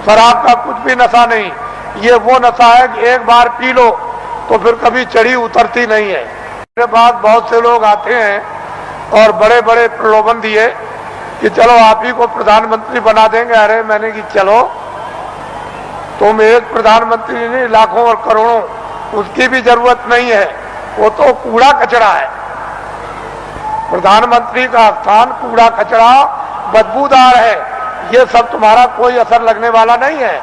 शराब का कुछ भी नशा नहीं। ये वो नशा है कि एक बार पी लो तो फिर कभी चढ़ी उतरती नहीं है। मेरे पास बहुत से लोग आते हैं और बड़े बड़े प्रलोभन दिए कि चलो आप ही को प्रधानमंत्री बना देंगे। अरे मैंने कि चलो, तुम एक प्रधानमंत्री नहीं, लाखों और करोड़ों, उसकी भी जरूरत नहीं है। वो तो कूड़ा कचरा है। प्रधानमंत्री का स्थान कूड़ा कचरा बदबूदार है। ये सब तुम्हारा कोई असर लगने वाला नहीं है।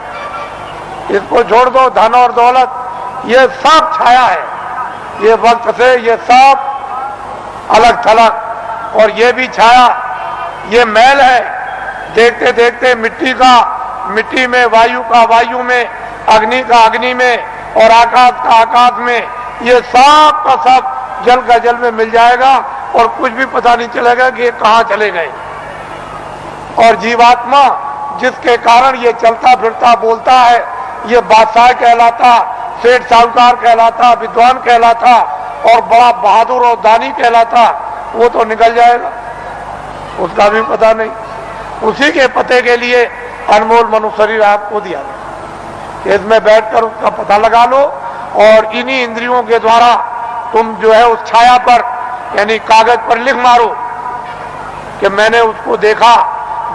इसको छोड़ दो। धन और दौलत ये सब छाया है। ये वक्त से ये सब अलग थलग, और ये भी छाया, ये मैल है। देखते देखते मिट्टी में, वायु का वायु में, अग्नि का अग्नि में, और आकाश का आकाश में, ये सब का सब जल का जल में मिल जाएगा और कुछ भी पता नहीं चलेगा कि ये कहां चले गए। और जीवात्मा जिसके कारण ये चलता फिरता बोलता है, ये बादशाह कहलाता, सेठ साहूकार कहलाता, विद्वान कहलाता और बड़ा बहादुर और दानी कहलाता, वो तो निकल जाएगा, उसका भी पता नहीं। उसी के पते के लिए अनमोल मनुष्य शरीर आपको दिया गया। इसमें बैठकर उसका पता लगा लो और इन्हीं इंद्रियों के द्वारा तुम जो है उस छाया पर, यानी कागज पर लिख मारो कि मैंने उसको देखा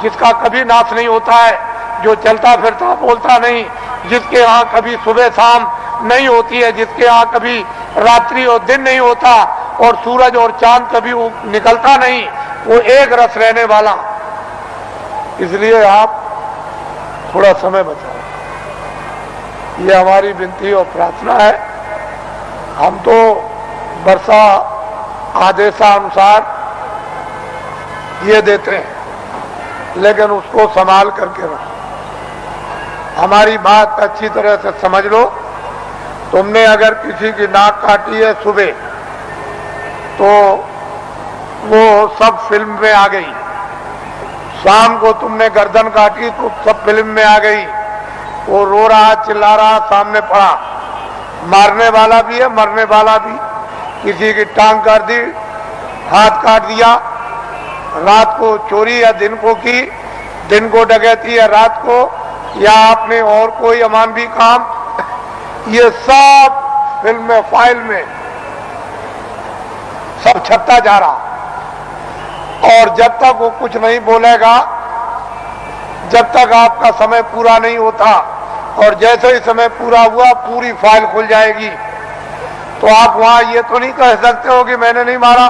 जिसका कभी नाश नहीं होता है, जो चलता फिरता बोलता नहीं, जिसके यहाँ कभी सुबह शाम नहीं होती है, जिसके यहाँ कभी रात्रि और दिन नहीं होता, और सूरज और चांद कभी निकलता नहीं, वो एक रस रहने वाला। इसलिए आप थोड़ा समय बचाओ, ये हमारी विनती और प्रार्थना है। हम तो वर्षा आदेशानुसार ये देते हैं, लेकिन उसको संभाल करके रखो। हमारी बात अच्छी तरह से समझ लो। तुमने अगर किसी की नाक काटी है सुबह, तो वो सब फिल्म में आ गई। शाम को तुमने गर्दन काटी तो सब फिल्म में आ गई। वो रो रहा, चिल्ला रहा, सामने पड़ा। मारने वाला भी है, मरने वाला भी। किसी की टांग काट दी, हाथ काट दिया, रात को चोरी या दिन को की, दिन को डकैती या रात को, या आपने और कोई अमानवी काम, ये सब फिल्म में, फाइल में सब छपता जा रहा। और जब तक वो कुछ नहीं बोलेगा, जब तक आपका समय पूरा नहीं होता, और जैसे ही समय पूरा हुआ पूरी फाइल खुल जाएगी। तो आप वहां ये तो नहीं कह सकते हो कि मैंने नहीं मारा,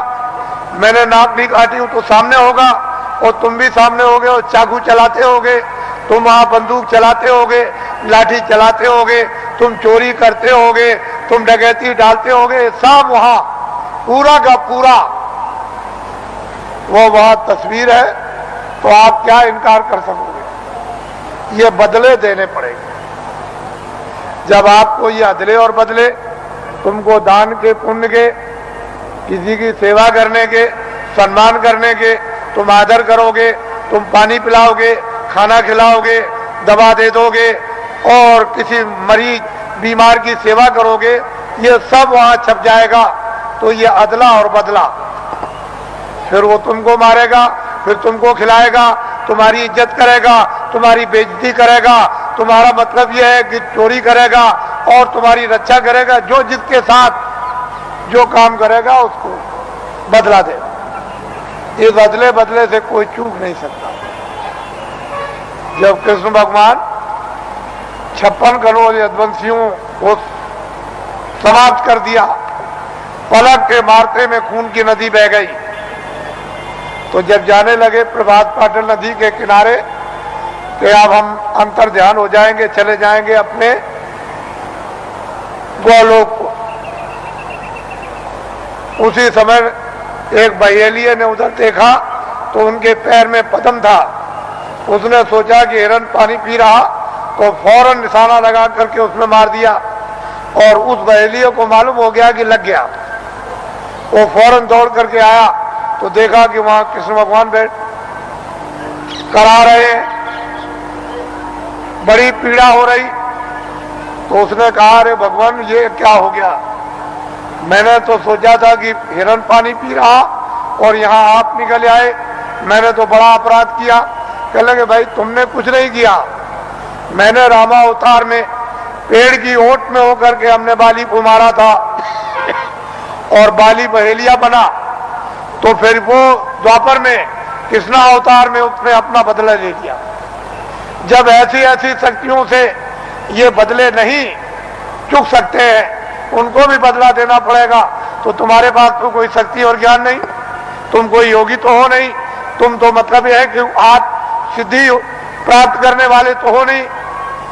मैंने नाक नहीं काटी हूं, तो सामने होगा और तुम भी सामने होगे, और चाकू चलाते होगे, तुम वहां बंदूक चलाते होगे, लाठी चलाते होगे, तुम चोरी करते होगे, तुम डकैती डालते होगे, सब वहां पूरा का पूरा वो वहां तस्वीर है। तो आप क्या इनकार कर सकोगे? ये बदले देने पड़ेंगे। जब आपको ये अदले और बदले, तुमको दान के, पुण्य के, किसी की सेवा करने के, सम्मान करने के, तुम आदर करोगे, तुम पानी पिलाओगे, खाना खिलाओगे, दवा दे दोगे, और किसी मरीज बीमार की सेवा करोगे, ये सब वहां छप जाएगा। तो ये अदला और बदला। फिर वो तुमको मारेगा, फिर तुमको खिलाएगा, तुम्हारी इज्जत करेगा, तुम्हारी बेइज्जती करेगा। तुम्हारा मतलब यह है कि चोरी करेगा और तुम्हारी रक्षा करेगा। जो जिसके साथ जो काम करेगा उसको बदला देगा। इस अदले बदले से कोई चूक नहीं सकता। जब कृष्ण भगवान 56 करोड़ यदुवंशियों को समाप्त कर दिया, पलक के मारते में खून की नदी बह गई, तो जब जाने लगे प्रभात पाटल नदी के किनारे कि अब हम अंतर ध्यान हो जाएंगे, चले जाएंगे अपने गोलोक को, उसी समय एक बहेलिये ने उधर देखा तो उनके पैर में पद्म था। उसने सोचा कि हिरन पानी पी रहा, तो फौरन निशाना लगा करके उसमें मार दिया, और उस बहेलिये को मालूम हो गया कि लग गया। वो फौरन दौड़ करके आया तो देखा कि वहां कृष्ण भगवान बैठ करा रहे हैं, बड़ी पीड़ा हो रही। तो उसने कहा, अरे भगवान ये क्या हो गया? मैंने तो सोचा था कि हिरन पानी पी रहा और यहाँ आप निकल आए, मैंने तो बड़ा अपराध किया। कह लगे भाई तुमने कुछ नहीं किया, मैंने रामा अवतार में पेड़ की ओट में होकर के हमने बाली को मारा था और बाली बहेलिया बना, तो फिर वो द्वापर में कृष्णा अवतार में उसने अपना बदला ले लिया। जब ऐसी ऐसी शक्तियों से ये बदले नहीं चुक सकते हैं, उनको भी बदला देना पड़ेगा। तो तुम्हारे पास तो कोई शक्ति और ज्ञान नहीं, तुम कोई योगी तो हो नहीं, तुम तो मतलब यह है कि आज सिद्धि प्राप्त करने वाले तो हो नहीं,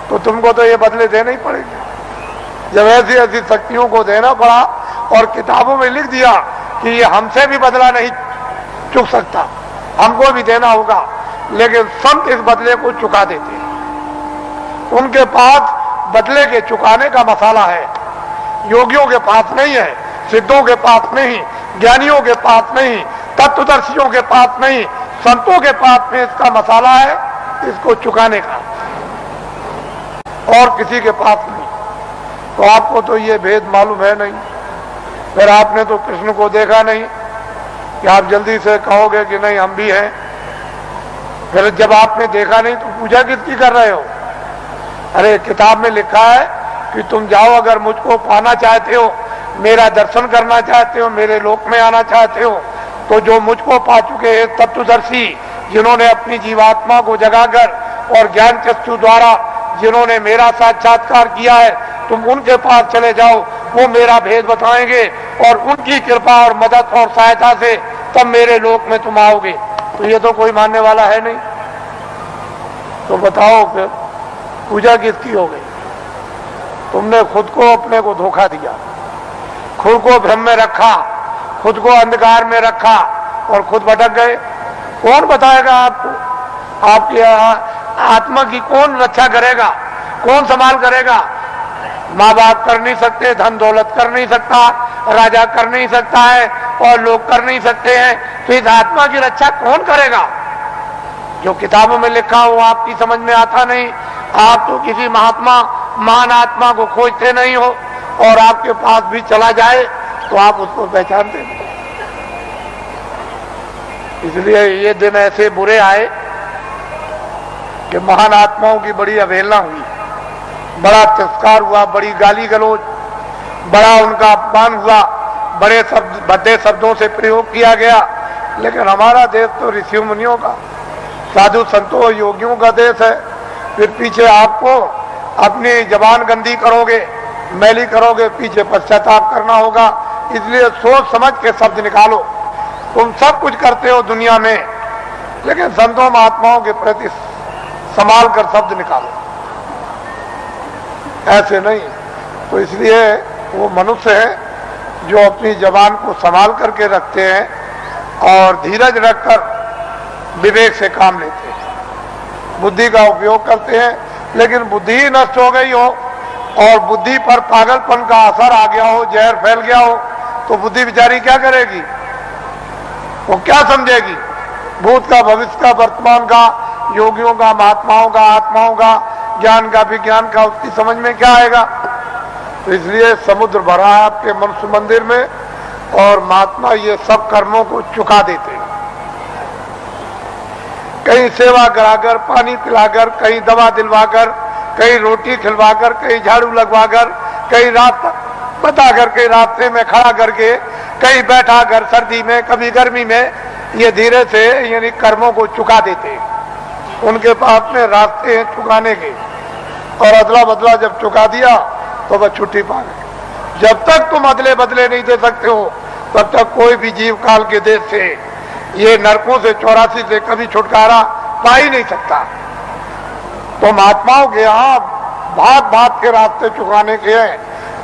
तो तुमको तो ये बदले देने ही पड़ेंगे। जब ऐसी ऐसी शक्तियों को देना पड़ा और किताबों में लिख दिया कि ये हमसे भी बदला नहीं चुक सकता, हमको भी देना होगा, लेकिन संत इस बदले को चुका देते हैं। उनके पास बदले के चुकाने का मसाला है, योगियों के पास नहीं है, सिद्धों के पास नहीं, ज्ञानियों के पास नहीं, तत्वदर्शियों के पास नहीं, संतों के पास में इसका मसाला है, इसको चुकाने का, और किसी के पास नहीं। तो आपको तो ये भेद मालूम है नहीं, फिर आपने तो कृष्ण को देखा नहीं कि आप जल्दी से कहोगे कि नहीं हम भी हैं। फिर जब आपने देखा नहीं तो पूजा किसकी कर रहे हो? अरे किताब में लिखा है कि तुम जाओ, अगर मुझको पाना चाहते हो, मेरा दर्शन करना चाहते हो, मेरे लोक में आना चाहते हो, तो जो मुझको पा चुके हैं तत्वदर्शी, जिन्होंने अपनी जीवात्मा को जगाकर और ज्ञान चक्षु द्वारा जिन्होंने मेरा साक्षात्कार किया है, तुम उनके पास चले जाओ, वो मेरा भेद बताएंगे और उनकी कृपा और मदद और सहायता से तब मेरे लोक में तुम आओगे। तो ये तो कोई मानने वाला है नहीं, तो बताओ फिर पूजा किसकी हो गई? तुमने खुद को अपने को धोखा दिया, खुद को भ्रम में रखा, खुद को अंधकार में रखा और खुद भटक गए। कौन बताएगा आपको? आपकी आत्मा की कौन रक्षा करेगा, कौन संभाल करेगा? माँ बाप कर नहीं सकते, धन दौलत कर नहीं सकता, राजा कर नहीं सकता है और लोग कर नहीं सकते हैं, तो इस आत्मा की रक्षा कौन करेगा? जो किताबों में लिखा हो आपकी समझ में आता नहीं। आप तो किसी महात्मा महान आत्मा को खोजते नहीं हो, और आपके पास भी चला जाए तो आप उसको पहचानते नहीं। इसलिए ये दिन ऐसे बुरे आए कि महान आत्माओं की बड़ी अवहेलना हुई, बड़ा तिरस्कार हुआ, बड़ी गाली गलौज, बड़ा उनका अपमान हुआ, बड़े शब्द भद्दे शब्दों से प्रयोग किया गया। लेकिन हमारा देश तो ऋषि मुनियों का, साधु संतों योगियों का देश है। फिर पीछे आपको अपनी जबान गंदी करोगे, मैली करोगे, पीछे पश्चाताप करना होगा। इसलिए सोच समझ के शब्द निकालो। तुम सब कुछ करते हो दुनिया में, लेकिन संतों महात्माओं के प्रति संभाल कर शब्द निकालो, ऐसे नहीं। तो इसलिए वो मनुष्य है जो अपनी जबान को संभाल करके रखते हैं और धीरज रखकर विवेक से काम लेते हैं, बुद्धि का उपयोग करते हैं। लेकिन बुद्धि ही नष्ट हो गई हो और बुद्धि पर पागलपन का असर आ गया हो, जहर फैल गया हो, तो बुद्धि बेचारी क्या करेगी? वो क्या समझेगी? भूत का, भविष्य का, वर्तमान का, योगियों का, महात्माओं का, आत्माओं का, ज्ञान का, विज्ञान का, उसकी समझ में क्या आएगा? तो इसलिए समुद्र भरा है आपके मनुष्य मंदिर में, और महात्मा ये सब कर्मों को चुका देते हैं। कहीं सेवा कराकर, पानी पिलाकर, कहीं दवा दिलवाकर, कहीं रोटी खिलवाकर, कहीं झाड़ू लगवाकर, कहीं रात बता कर, कहीं रास्ते में खड़ा करके, कहीं बैठा कर सर्दी में, कभी गर्मी में, ये धीरे से यानी कर्मों को चुका देते हैं। उनके पास में रास्ते हैं चुकाने के, और अदला बदला जब चुका दिया तो वह छुट्टी पा गए। जब तक तुम अदले बदले नहीं दे सकते हो, तब तक कोई भी जीव काल के देश से, ये नरकों से 84 से कभी छुटकारा पा ही नहीं सकता। तो महात्माओं के यहाँ भाग भाग के रास्ते चुकाने के हैं,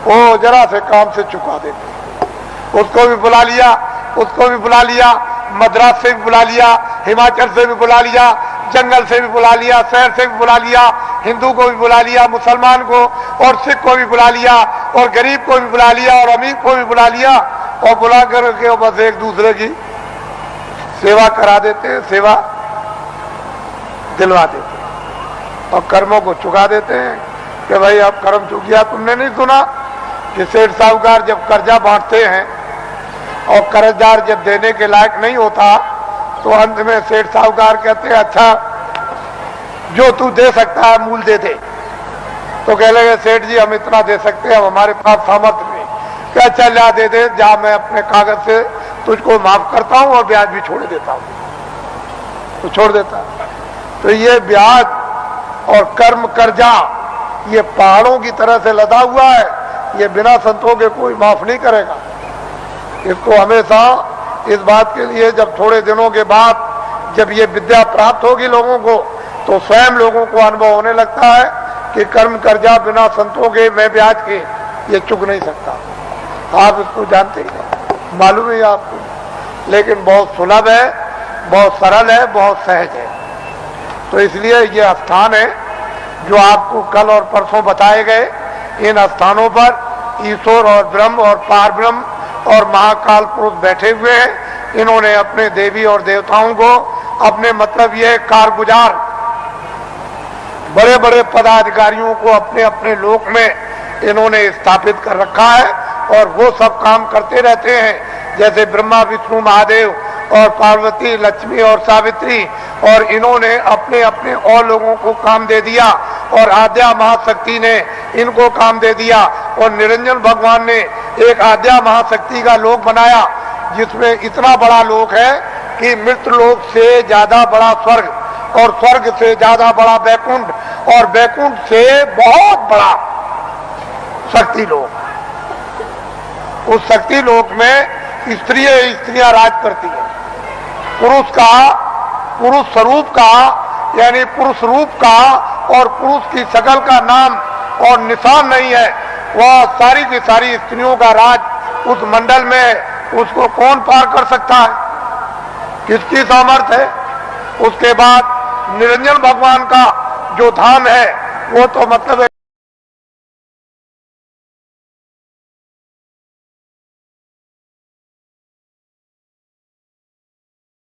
वो जरा से काम से चुका देते। उसको भी बुला लिया, उसको भी बुला लिया, मद्रास से भी बुला लिया, हिमाचल से भी बुला लिया, जंगल से भी बुला लिया, शहर से भी बुला लिया, हिंदू को भी बुला लिया, मुसलमान को और सिख को भी बुला लिया, और गरीब को भी बुला लिया, और अमीर को भी बुला लिया, और बुला करके बस एक दूसरे की सेवा करा देते हैं, सेवा दिलवा देते हैं और कर्मों को चुका देते हैं कि भाई अब कर्म चुक गया। तुमने नहीं सुना कि सेठ साहूकार जब कर्जा बांटते हैं और कर्जदार जब देने के लायक नहीं होता, तो अंत में सेठ साहूकार कहते हैं अच्छा जो तू दे सकता है मूल दे दे। तो कह लगे सेठ जी हम इतना दे सकते हैं, हमारे पास सामर्थ्य नहीं। क्या चल जा दे दे, जा मैं अपने कागज से तुझको माफ करता हूं और ब्याज भी छोड़ देता हूं। तो छोड़ देता। तो ये ब्याज और कर्म कर्जा ये पहाड़ों की तरह से लदा हुआ है, ये बिना संतों के कोई माफ नहीं करेगा। इसको हमेशा इस बात के लिए जब थोड़े दिनों के बाद जब ये विद्या प्राप्त होगी लोगों को, तो स्वयं लोगों को अनुभव होने लगता है कि कर्म कर्जा बिना संतों के मैं ब्याज के ये चुक नहीं सकता। आप इसको जानते ही नहीं, मालूम है आपको, लेकिन बहुत सुलभ है, बहुत सरल है, बहुत सहज है। तो इसलिए ये स्थान है जो आपको कल और परसों बताए गए। इन स्थानों पर ईश्वर और ब्रह्म और पार ब्रह्म और महाकाल पुरुष बैठे हुए हैं। इन्होंने अपने देवी और देवताओं को अपने मतलब ये कारगुजार बड़े बड़े पदाधिकारियों को अपने अपने लोक में इन्होंने स्थापित कर रखा है और वो सब काम करते रहते हैं, जैसे ब्रह्मा विष्णु महादेव और पार्वती लक्ष्मी और सावित्री। और इन्होंने अपने अपने और लोगों को काम दे दिया और आद्या महाशक्ति ने इनको काम दे दिया। और निरंजन भगवान ने एक आद्या महाशक्ति का लोक बनाया जिसमें इतना बड़ा लोक है कि मृत्यु लोक से ज्यादा बड़ा स्वर्ग और स्वर्ग से ज्यादा बड़ा बैकुंठ और बैकुंठ से बहुत बड़ा शक्ति लोक। उस शक्ति लोक में स्त्रियां राज करती हैं। पुरुष स्वरूप का यानी पुरुष रूप का और पुरुष की शकल का नाम और निशान नहीं है। वह सारी की सारी स्त्रियों का राज उस मंडल में उसको कौन पार कर सकता है, किसकी सामर्थ्य है। उसके बाद निरंजन भगवान का जो धाम है वो तो मतलब है